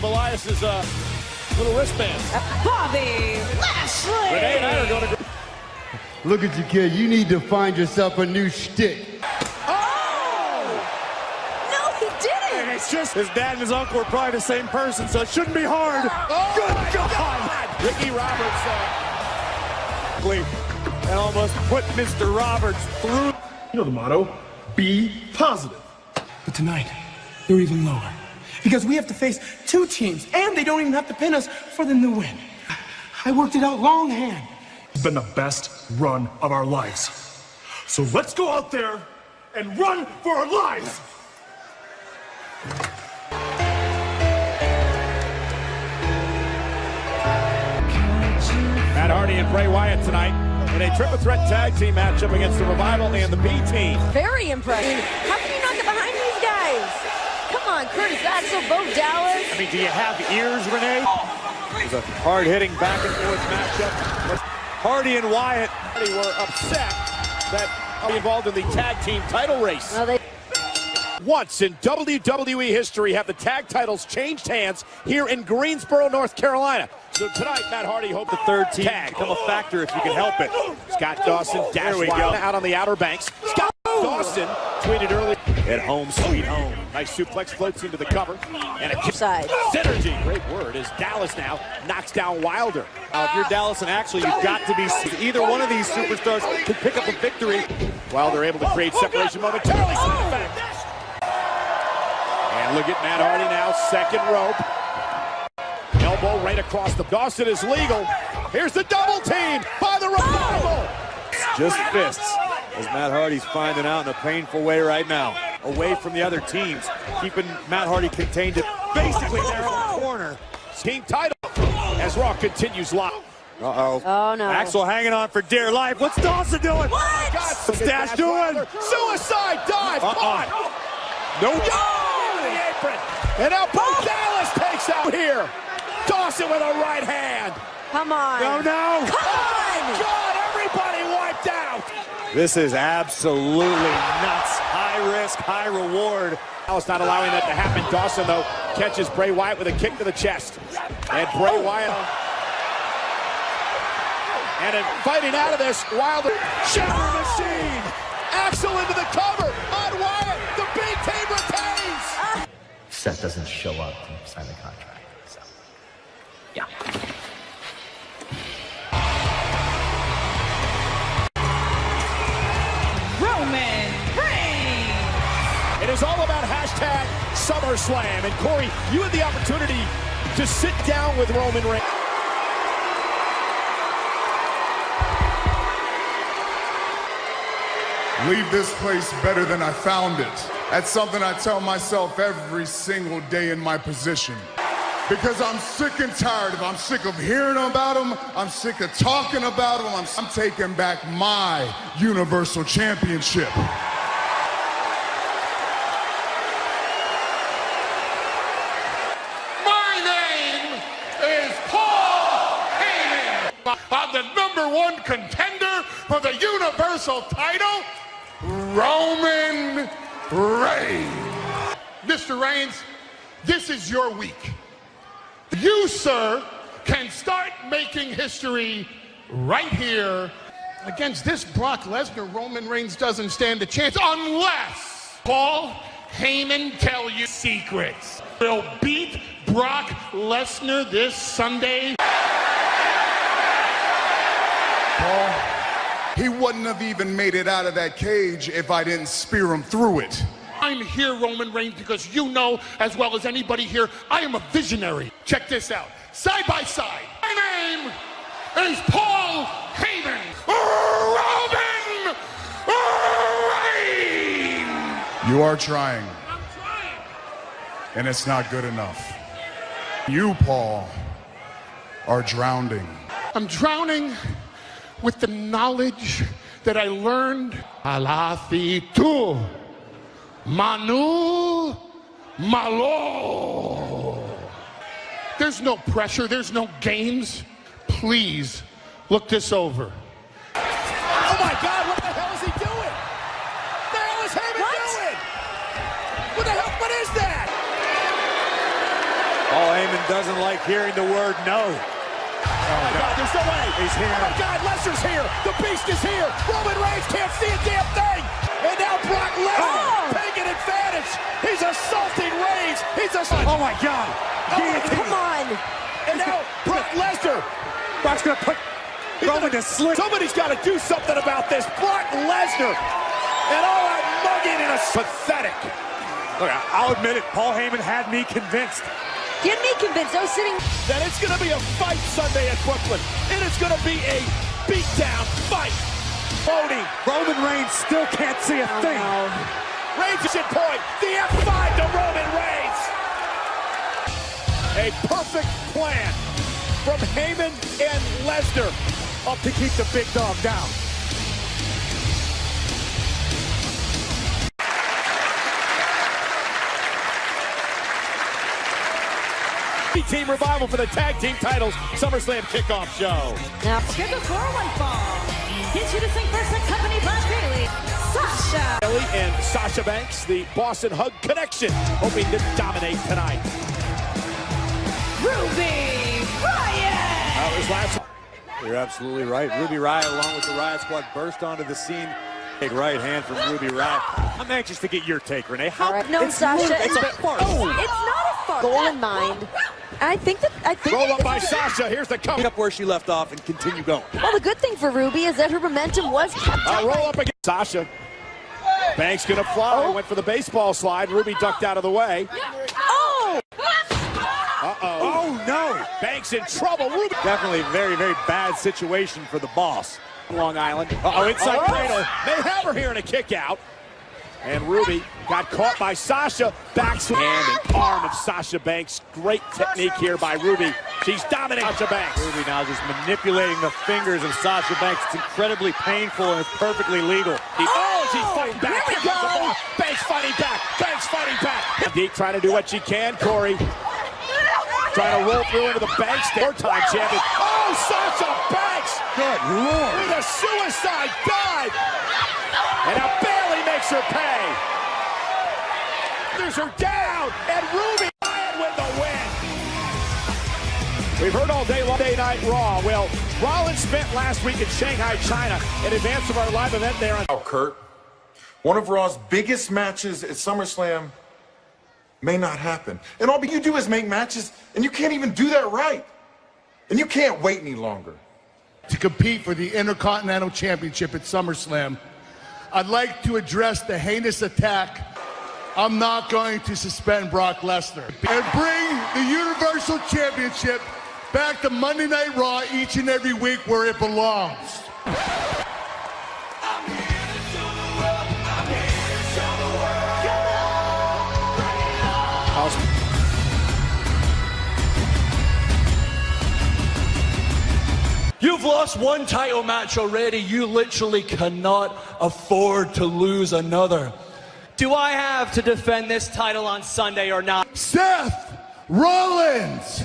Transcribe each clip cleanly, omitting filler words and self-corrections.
Elias's little wristband. Bobby Lashley. Renee and I are going to... Look at you, kid. You need to find yourself a new shtick. Oh! No, he didn't. And it's just his dad and his uncle are probably the same person, so it shouldn't be hard. Oh, good God! Ricky Roberts and almost put Mr. Roberts through. You know the motto, be positive. But tonight, they're even lower. Because we have to face two teams, and they don't even have to pin us for them to win. I worked it out longhand. It's been the best run of our lives. So let's go out there and run for our lives! Matt Hardy and Bray Wyatt tonight in a triple threat tag team matchup against the Revival and the B Team. Very impressive. How can you not get behind these guys? Come on, Curtis Axel, Bo Dallas. I mean, do you have ears, Renee? It was a hard-hitting back-and-forth matchup. Hardy and Wyatt were upset that involved in the tag team title race. Well, Once in WWE history have the tag titles changed hands here in Greensboro, North Carolina. So tonight, Matt Hardy hoped the third team become a factor if you can help it. Scott Dawson, Dash Wild out on the Outer Banks. Scott Dawson tweeted early at home, sweet home. Nice suplex, floats into the cover. And a kick side. Synergy, great word, as Dallas now knocks down Wilder. Now, if you're Dallas and actually, you've got to be either one of these superstars can pick up a victory. Wilder able to create separation momentarily. And look at Matt Hardy now, second rope. Elbow right across the... Dawson is legal. Here's the double team by the Revival. Just fists, as Matt Hardy's finding out in a painful way right now. Away from the other teams, keeping Matt Hardy contained to basically their own corner. Team title as Raw continues live. Uh-oh. Oh, no. Axel hanging on for dear life. What's Dawson doing? What? What's Dash doing? Suicide dive. Caught. No. The apron. And now Bo Dallas takes out here. Dawson with a right hand. Come on. No. Come on. God, everybody wiped out. This is absolutely nuts. High risk, high reward. Dallas not allowing that to happen. Dawson, though, catches Bray Wyatt with a kick to the chest. And Bray Wyatt. And in fighting out of this, Wilder. Shatter machine. Axel into the cover on Wyatt. The B team retains. Seth doesn't show up to sign the contract. So, yeah. Roman Reigns. It is all about hashtag SummerSlam. And Corey, you had the opportunity to sit down with Roman Reigns. Leave this place better than I found it. That's something I tell myself every single day in my position. Because I'm sick and tired of him. I'm sick of hearing about him. I'm sick of talking about him. I'm taking back my Universal Championship. My name is Paul Heyman. I'm the #1 contender for the Universal title, Roman Reigns. Mr. Reigns, this is your week. You, sir, can start making history right here. Against this Brock Lesnar, Roman Reigns doesn't stand a chance unless Paul Heyman tell you secrets. He'll beat Brock Lesnar this Sunday. Paul, he wouldn't have even made it out of that cage if I didn't spear him through it. I'm here, Roman Reigns, because you know as well as anybody here, I am a visionary. Check this out. Side by side. My name is Paul Heyman. Roman Reigns. You are trying. I'm trying. And it's not good enough. You, Paul, are drowning. I'm drowning with the knowledge that I learned. Alafitu. Manu Malo. There's no pressure, there's no games. Please look this over. Oh my God, what the hell is he doing? What the hell is Heyman doing? What the hell, what is that? Paul Heyman doesn't like hearing the word no. Oh my God, there's no way. He's here. Oh my God, Lesnar's here. The Beast is here. Roman Reigns can't see a damn thing. And now Brock Lesnar taking advantage. He's assaulting Reigns. Oh my God. Come on. And now Brock Lesnar. Brock's going to put Roman to sleep. Somebody's got to do something about this. Brock Lesnar. And all that mugging and a pathetic. Look, I'll admit it. Paul Heyman had me convinced. Get me convinced. I was sitting. That it's going to be a fight Sunday at Brooklyn. It is going to be a beatdown fight. Roman Reigns still can't see a thing. Reigns is at point. The F5 to Roman Reigns. A perfect plan from Heyman and Lesnar. Up to keep the big dog down. Team Revival for the tag team titles. SummerSlam kickoff show. Now, Scheduled for one fall. Introducing first the company Black Bailey, Sasha. Bailey and Sasha Banks, the Boston Hug Connection, hoping to dominate tonight. Ruby Riott. You're absolutely right. Ruby Riott, along with the Riott Squad, burst onto the scene. Big right hand from Ruby Riott. I'm anxious to get your take, Renee. All right. No, Sasha. It's a farce. It's not a farce. Goal in mind. I think Roll up by Sasha. Here's the cover. Pick up where she left off and continue going. Well, the good thing for Ruby is that her momentum was kept up. Roll up against Sasha. Banks gonna fly. Went for the baseball slide. Ruby ducked out of the way. Oh! Oh no! Banks in trouble. Ruby. Definitely a very, very bad situation for the boss. Long Island. Inside cradle. They have her here in a kick out. And Ruby got caught by Sasha. Backhand and arm of Sasha Banks. Great technique here by Ruby. She's dominating Sasha Banks. Ruby now just manipulating the fingers of Sasha Banks. It's incredibly painful and it's perfectly legal. She's fighting back. Here we go. Banks fighting back. Banks fighting back. Deep trying to do what she can, Corey. Trying to roll through into the Banks. Four-time champion. Oh, Sasha Banks! Good Lord. With a suicide dive. And now Bailey makes her pay. There's her down, and Ruby Riott with the win. We've heard all day long, Day Night Raw. Well, Rollins spent last week in Shanghai, China, in advance of our live event there. Kurt, one of Raw's biggest matches at SummerSlam may not happen. And all you do is make matches, and you can't even do that right. And you can't wait any longer. To compete for the Intercontinental Championship at SummerSlam, I'd like to address the heinous attack. I'm not going to suspend Brock Lesnar and bring the Universal Championship back to Monday Night Raw each and every week where it belongs. You've lost one title match already. You literally cannot afford to lose another. Do I have to defend this title on Sunday or not? Seth Rollins!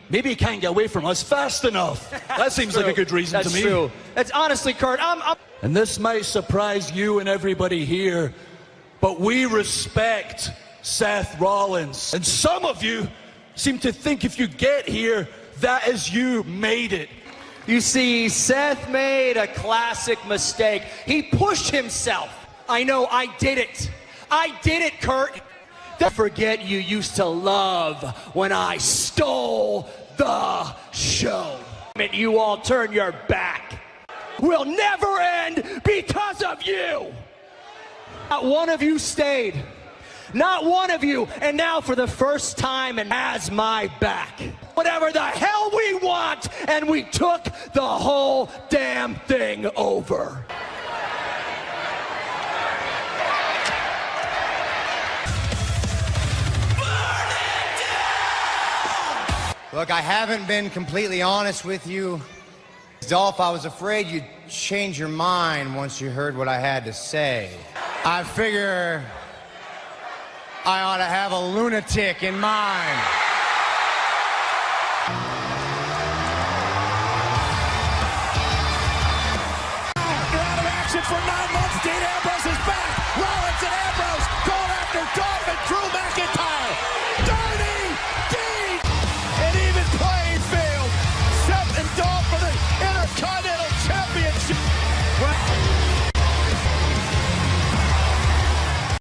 Maybe he can't get away from us fast enough. That seems like a good reason to me. That's true. That's honestly, Kurt, And this might surprise you and everybody here, but we respect Seth Rollins. And some of you seem to think if you get here, that is you made it. You see, Seth made a classic mistake. He pushed himself. I know, I did it. I did it, Kurt. Don't forget you used to love when I stole the show. You all turn your back. Will never end because of you. Not one of you stayed. Not one of you, and now for the first time and has my back. Whatever the hell we want, and we took the whole damn thing over. Look, I haven't been completely honest with you. Dolph, I was afraid you'd change your mind once you heard what I had to say. I figure I ought to have a lunatic in mind. They're out of action for 9 months. Dean Ambrose is back. Rollins and Ambrose going after Dolph and Drew.